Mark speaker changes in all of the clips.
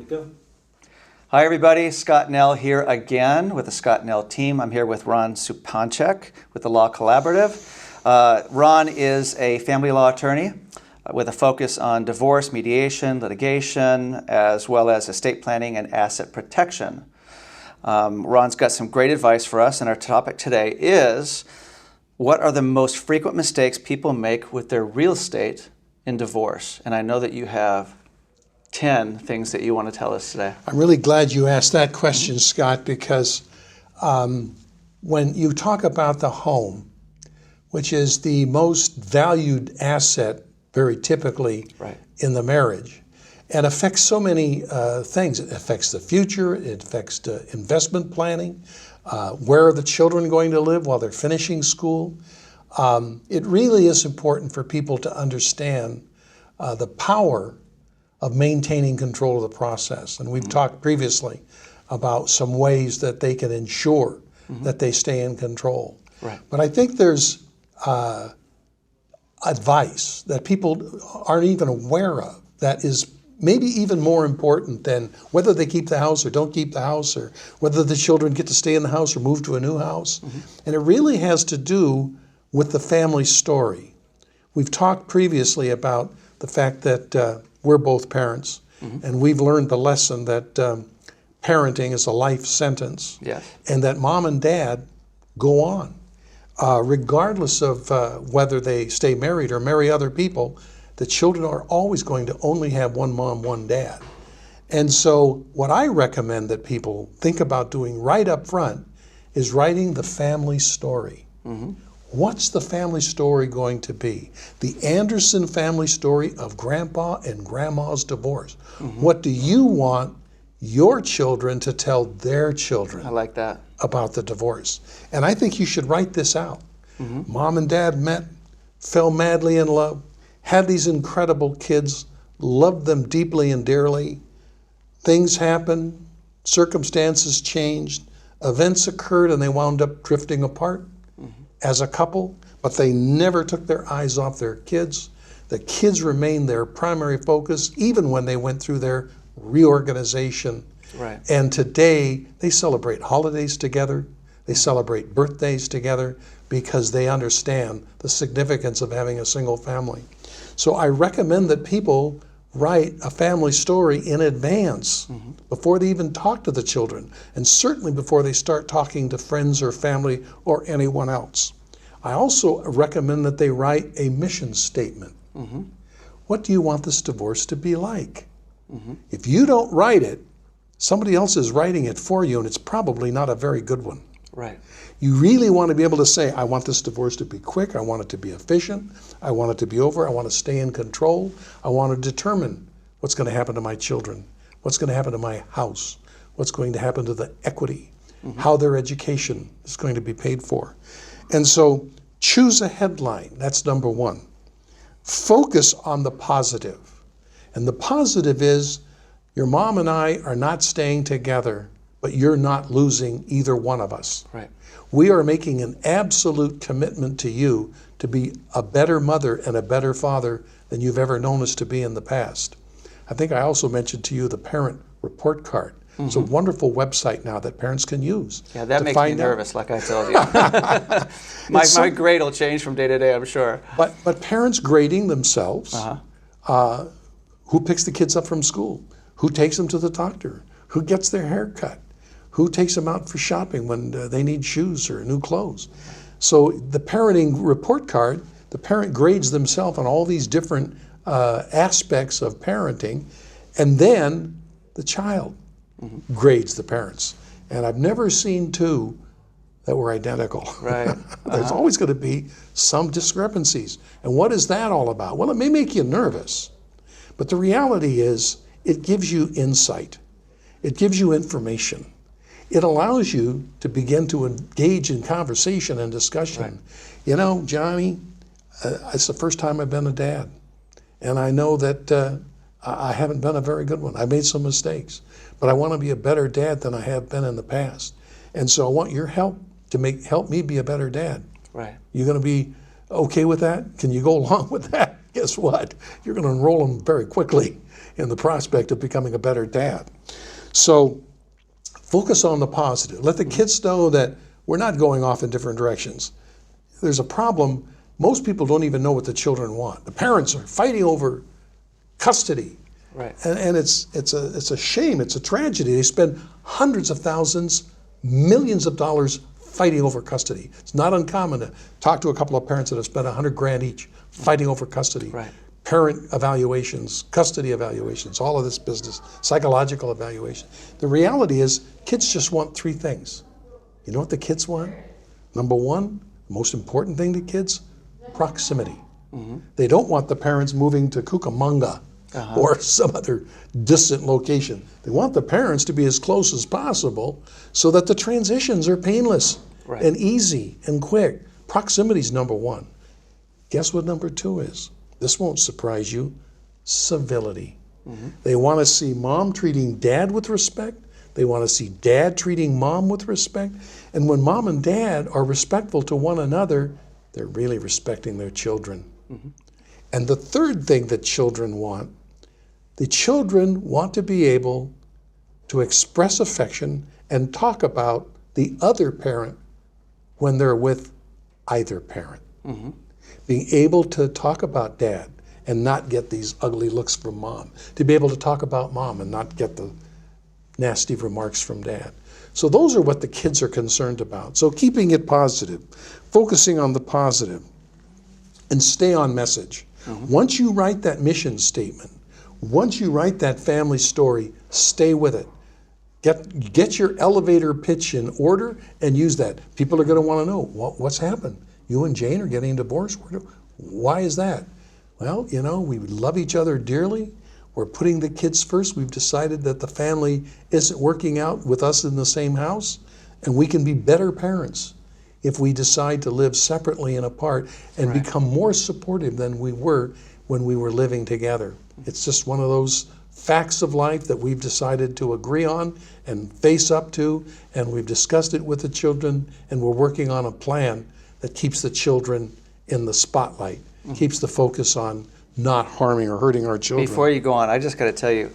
Speaker 1: to go.
Speaker 2: Hi everybody, Scott Nell here again with the Scott Nell team. I'm here with Ron Supanchek with the Law Collaborative. Ron is a family law attorney with a focus on divorce, mediation, litigation, as well as estate planning and asset protection. Ron's got some great advice for us, and our topic today is what are the most frequent mistakes people make with their real estate in divorce? And I know that you have 10 things that you want to tell us today.
Speaker 3: I'm really glad you asked that question, Scott, because when you talk about the home, which is the most valued asset very typically in the marriage, and affects so many things. It affects the future, it affects the investment planning, where are the children going to live while they're finishing school. It really is important for people to understand the power of maintaining control of the process. And we've talked previously about some ways that they can ensure that they stay in control. But I think there's advice that people aren't even aware of that is maybe even more important than whether they keep the house or don't keep the house, or whether the children get to stay in the house or move to a new house. And it really has to do with the family story. We've talked previously about the fact that we're both parents, and we've learned the lesson that parenting is a life sentence, and that mom and dad go on. Regardless of whether they stay married or marry other people, the children are always going to only have one mom, one dad. And so what I recommend that people think about doing right up front is writing the family story. What's the family story going to be? The Anderson family story of grandpa and grandma's divorce. What do you want your children to tell their children?
Speaker 2: I like that.
Speaker 3: About the divorce. And I think you should write this out. Mom and dad met, fell madly in love, had these incredible kids, loved them deeply and dearly. Things happened, circumstances changed, events occurred, and they wound up drifting apart as a couple, but they never took their eyes off their kids. The kids remained their primary focus even when they went through their reorganization. And today they celebrate holidays together, they celebrate birthdays together, because they understand the significance of having a single family. So I recommend that people write a family story in advance before they even talk to the children, and certainly before they start talking to friends or family or anyone else. I also recommend that they write a mission statement. What do you want this divorce to be like? If you don't write it, somebody else is writing it for you, and it's probably not a very good one. You really want to be able to say, I want this divorce to be quick, I want it to be efficient, I want it to be over, I want to stay in control, I want to determine what's going to happen to my children, what's going to happen to my house, what's going to happen to the equity, how their education is going to be paid for. And so choose a headline, that's number one. Focus on the positive. And the positive is, your mom and I are not staying together, but you're not losing either one of us. We are making an absolute commitment to you to be a better mother and a better father than you've ever known us to be in the past. I think I also mentioned to you the parent report card. It's a wonderful website now that parents can use.
Speaker 2: Yeah, that makes me nervous, like I told you. my grade will change from day to day, I'm sure.
Speaker 3: But parents grading themselves, who picks the kids up from school, who takes them to the doctor, who gets their hair cut, who takes them out for shopping when they need shoes or new clothes. So the parenting report card, the parent grades themselves on all these different aspects of parenting, and then the child grades the parents. And I've never seen two that were identical. There's always going to be some discrepancies. And what is that all about? Well, it may make you nervous, but the reality is it gives you insight. It gives you information. It allows you to begin to engage in conversation and discussion. You know, Johnny, it's the first time I've been a dad. And I know that I haven't been a very good one. I made some mistakes. But I want to be a better dad than I have been in the past. And so I want your help to help me be a better dad.
Speaker 2: Right.
Speaker 3: You going to be okay with that? Can you go along with that? guess what? You're going to enroll them very quickly in the prospect of becoming a better dad. So focus on the positive. Let the kids know that we're not going off in different directions. There's a problem. Most people don't even know what the children want. The parents are fighting over custody.
Speaker 2: Right.
Speaker 3: And it's a shame. It's a tragedy. They spend hundreds of thousands, millions of dollars fighting over custody. It's not uncommon to talk to a couple of parents that have spent $100,000 each fighting over custody.
Speaker 2: Right.
Speaker 3: Parent evaluations, custody evaluations, all of this business, psychological evaluation. The reality is kids just want three things. You know what the kids want? Number one, the most important thing to kids, proximity. They don't want the parents moving to Cucamonga or some other distant location. They want the parents to be as close as possible so that the transitions are painless and easy and quick. Proximity is number one. Guess what number two is? This won't surprise you. Civility. They want to see mom treating dad with respect. They want to see dad treating mom with respect. And when mom and dad are respectful to one another, they're really respecting their children. And the third thing that children want, the children want to be able to express affection and talk about the other parent when they're with either parent. Being able to talk about dad and not get these ugly looks from mom. To be able to talk about mom and not get the nasty remarks from dad. So those are what the kids are concerned about. So keeping it positive, focusing on the positive, and stay on message. Once you write that mission statement, once you write that family story, stay with it. Get your elevator pitch in order and use that. People are going to want to know, what's happened? You and Jane are getting divorced? Why is that? Well, you know, we love each other dearly. We're putting the kids first. We've decided that the family isn't working out with us in the same house, and we can be better parents if we decide to live separately and apart and become more supportive than we were when we were living together. It's just one of those facts of life that we've decided to agree on and face up to, and we've discussed it with the children, and we're working on a plan that keeps the children in the spotlight, keeps the focus on not harming or hurting our children.
Speaker 2: Before you go on, I just got to tell you,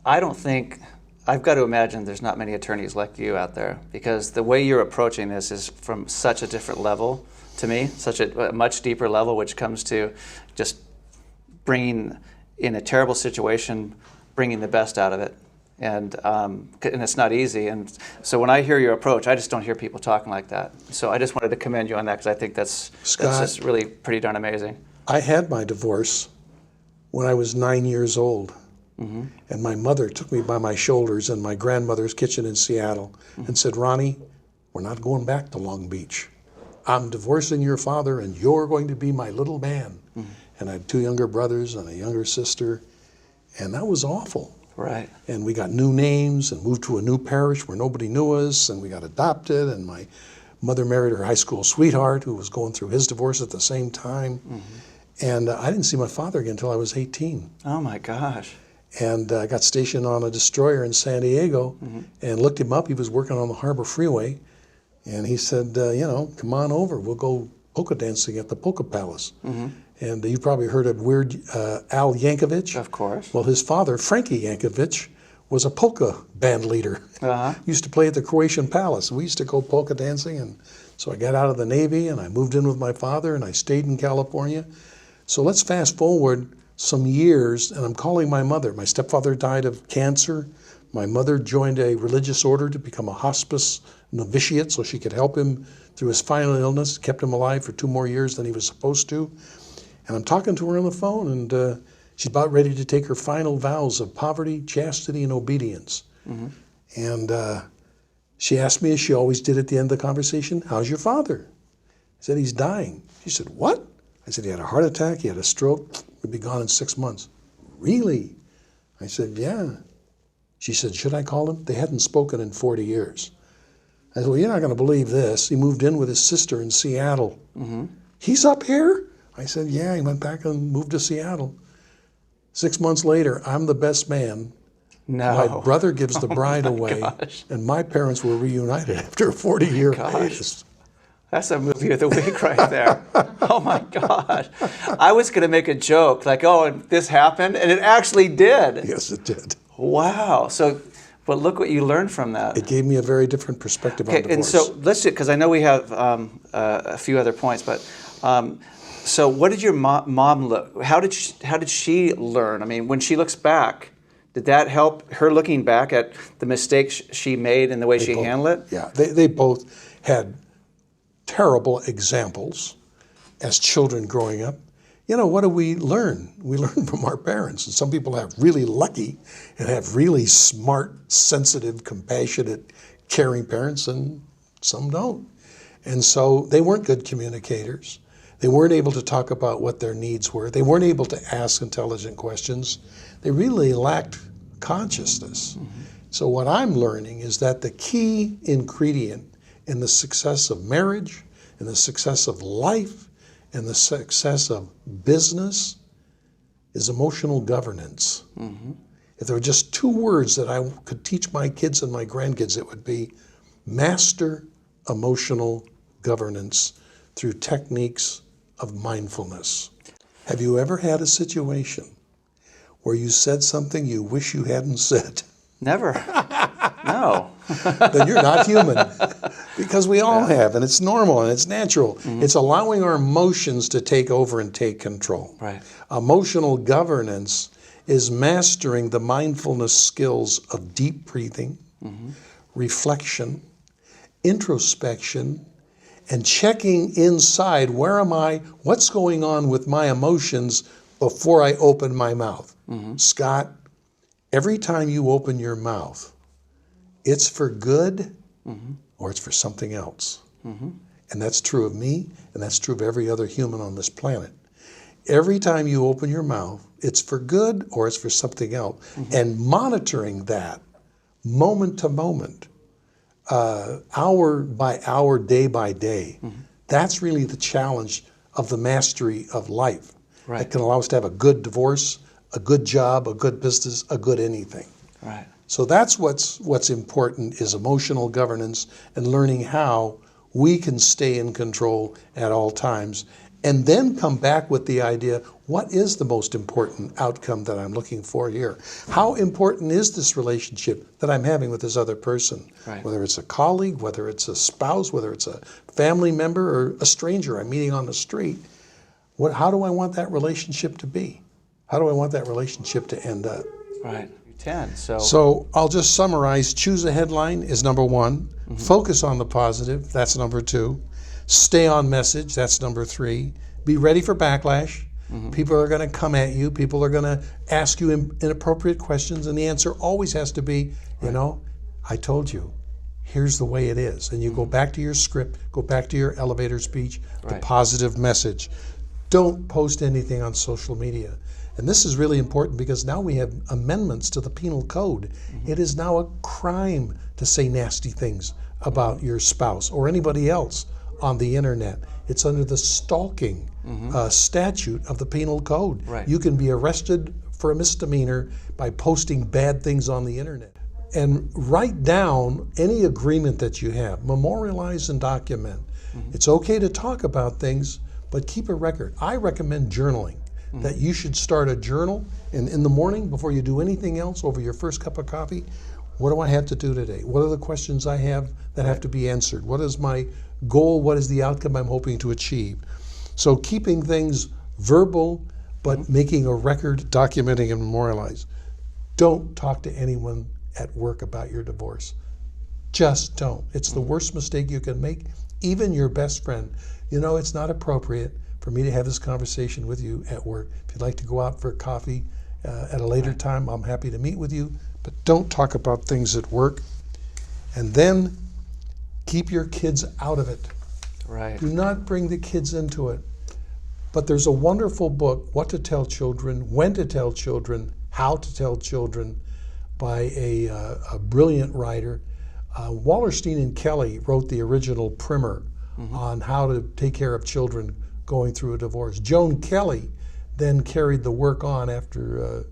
Speaker 2: I don't think, I've got to imagine there's not many attorneys like you out there, because the way you're approaching this is from such a different level to me, such a much deeper level, which comes to just bringing, in a terrible situation, bringing the best out of it. And it's not easy. And so when I hear your approach, I just don't hear people talking like that. So I just wanted to commend you on that, because I think that's just really pretty darn amazing.
Speaker 3: I had my divorce when I was 9 years old. And my mother took me by my shoulders in my grandmother's kitchen in Seattle and said, Ronnie, we're not going back to Long Beach. I'm divorcing your father and you're going to be my little man. And I had two younger brothers and a younger sister, and that was awful.
Speaker 2: Right.
Speaker 3: And we got new names and moved to a new parish where nobody knew us, and we got adopted, and my mother married her high school sweetheart who was going through his divorce at the same time. And I didn't see my father again until I was 18.
Speaker 2: Oh my gosh.
Speaker 3: And I got stationed on a destroyer in San Diego and looked him up. He was working on the Harbor Freeway. And he said, you know, come on over. We'll go polka dancing at the Polka Palace. And you've probably heard of Weird Al Yankovic.
Speaker 2: Of course.
Speaker 3: Well, his father, Frankie Yankovic, was a polka band leader. Used to play at the Croatian Palace. We used to go polka dancing. And so I got out of the Navy and I moved in with my father and I stayed in California. So let's fast forward some years, and I'm calling my mother. My stepfather died of cancer. My mother joined a religious order to become a hospice novitiate so she could help him through his final illness, kept him alive for 2 more years than he was supposed to. And I'm talking to her on the phone, and she's about ready to take her final vows of poverty, chastity, and obedience. And she asked me, as she always did at the end of the conversation, how's your father? I said, he's dying. She said, what? I said, he had a heart attack, he had a stroke, he'd be gone in 6 months. Really? I said, yeah. She said, should I call him? They hadn't spoken in 40 years. I said, well, you're not going to believe this. He moved in with his sister in Seattle. He's up here? I said, yeah, he went back and moved to Seattle. 6 months later, I'm the best man.
Speaker 2: No.
Speaker 3: My brother gives the bride away, and my parents were reunited after a 40-year hiatus.
Speaker 2: That's a movie of the week right there. Oh my gosh. I was going to make a joke like, oh, and this happened, and it actually did.
Speaker 3: Yes, it did.
Speaker 2: Wow. So, but look what you learned from that.
Speaker 3: It gave me a very different perspective on
Speaker 2: Okay,
Speaker 3: divorce.
Speaker 2: and so let's do, because I know we have a few other points, but so what did your mom look? How did she learn? I mean, when she looks back, did that help her looking back at the mistakes she made and the way she handled it?
Speaker 3: Yeah, they both had terrible examples as children growing up. You know, what do we learn? We learn from our parents. And some people have really lucky and have really smart, sensitive, compassionate, caring parents, and some don't. And so they weren't good communicators. They weren't able to talk about what their needs were. They weren't able to ask intelligent questions. They really lacked consciousness. Mm-hmm. So what I'm learning is that the key ingredient in the success of marriage, in the success of life, in the success of business is emotional governance. Mm-hmm. If there were just two words that I could teach my kids and my grandkids, it would be master emotional governance through techniques of mindfulness. Have you ever had a situation where you said something you wish you hadn't said?
Speaker 2: Never. No.
Speaker 3: Then you're not human. Because we all have, and it's normal and it's natural. Mm-hmm. It's allowing our emotions to take over and take control.
Speaker 2: Right.
Speaker 3: Emotional governance is mastering the mindfulness skills of deep breathing, mm-hmm. reflection, introspection, and checking inside, where am I, what's going on with my emotions before I open my mouth. Mm-hmm. Scott, every time you open your mouth, it's for good, mm-hmm. or it's for something else. Mm-hmm. And that's true of me, and that's true of every other human on this planet. Every time you open your mouth, it's for good or it's for something else. Mm-hmm. And monitoring that moment to moment, hour by hour, day by day, mm-hmm. that's really the challenge of the mastery of life. Right. That can allow us to have a good divorce, a good job, a good business, a good anything.
Speaker 2: Right.
Speaker 3: So that's what's important, is emotional governance and learning how we can stay in control at all times, and then come back with the idea, what is the most important outcome that I'm looking for here? How important is this relationship that I'm having with this other person? Right. Whether it's a colleague, whether it's a spouse, whether it's a family member or a stranger I'm meeting on the street, how do I want that relationship to be? How do I want that relationship to end up?
Speaker 2: Right.
Speaker 3: So I'll just summarize. Choose a headline is number one. Mm-hmm. Focus on the positive. That's number two. Stay on message. That's number three. Be ready for backlash. Mm-hmm. People are going to come at you. People are going to ask you inappropriate questions, and the answer always has to be, I told you, here's the way it is. And you mm-hmm. go back to your script, go back to your elevator speech, the positive message. Don't post anything on social media. And this is really important because now we have amendments to the penal code. Mm-hmm. It is now a crime to say nasty things about your spouse or anybody else on the internet. It's under the stalking mm-hmm. Statute of the penal code. Right. You can be arrested for a misdemeanor by posting bad things on the internet. And write down any agreement that you have. Memorialize and document. Mm-hmm. It's okay to talk about things, but keep a record. I recommend journaling. Mm-hmm. That you should start a journal, and in the morning, before you do anything else, over your first cup of coffee, what do I have to do today? What are the questions I have that have to be answered? What is my goal? What is the outcome I'm hoping to achieve? So keeping things verbal, but mm-hmm. making a record, documenting and memorialize. Don't talk to anyone at work about your divorce. Just don't. It's the worst mistake you can make, even your best friend. It's not appropriate for me to have this conversation with you at work. If you'd like to go out for coffee at a later time, I'm happy to meet with you, but don't talk about things at work. And then keep your kids out of it. Right. Do not bring the kids into it. But there's a wonderful book, What to Tell Children, When to Tell Children, How to Tell Children, by a brilliant writer. Wallerstein and Kelly wrote the original primer mm-hmm. on how to take care of children going through a divorce. Joan Kelly then carried the work on after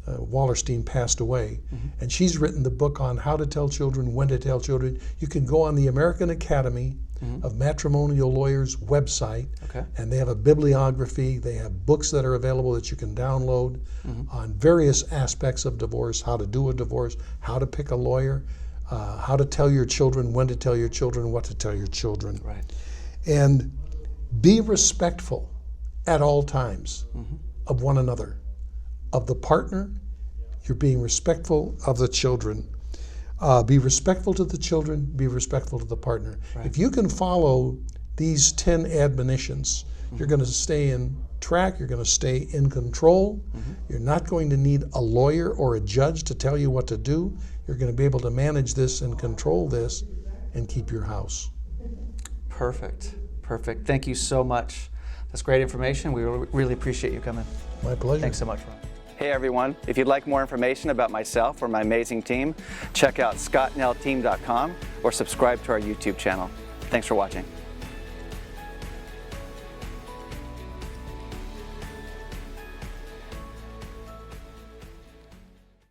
Speaker 3: Wallerstein passed away. Mm-hmm. And she's written the book on how to tell children, when to tell children. You can go on the American Academy of Matrimonial Lawyers website.
Speaker 2: Okay.
Speaker 3: And they have a bibliography. They have books that are available that you can download on various aspects of divorce, how to do a divorce, how to pick a lawyer, how to tell your children, when to tell your children, what to tell your children.
Speaker 2: Right.
Speaker 3: And be respectful at all times of one another, of the partner. You're being respectful of the children. Be respectful to the children, be respectful to the partner.
Speaker 2: Right.
Speaker 3: If you can follow these 10 admonitions, you're going to stay in track, you're going to stay in control. You're not going to need a lawyer or a judge to tell you what to do. You're going to be able to manage this and control this and keep your house.
Speaker 2: Perfect. Perfect. Thank you so much. That's great information. We really appreciate you coming.
Speaker 3: My pleasure.
Speaker 2: Thanks so much, Ron. Hey everyone, if you'd like more information about myself or my amazing team, check out scottnellteam.com or subscribe to our YouTube channel. Thanks for watching.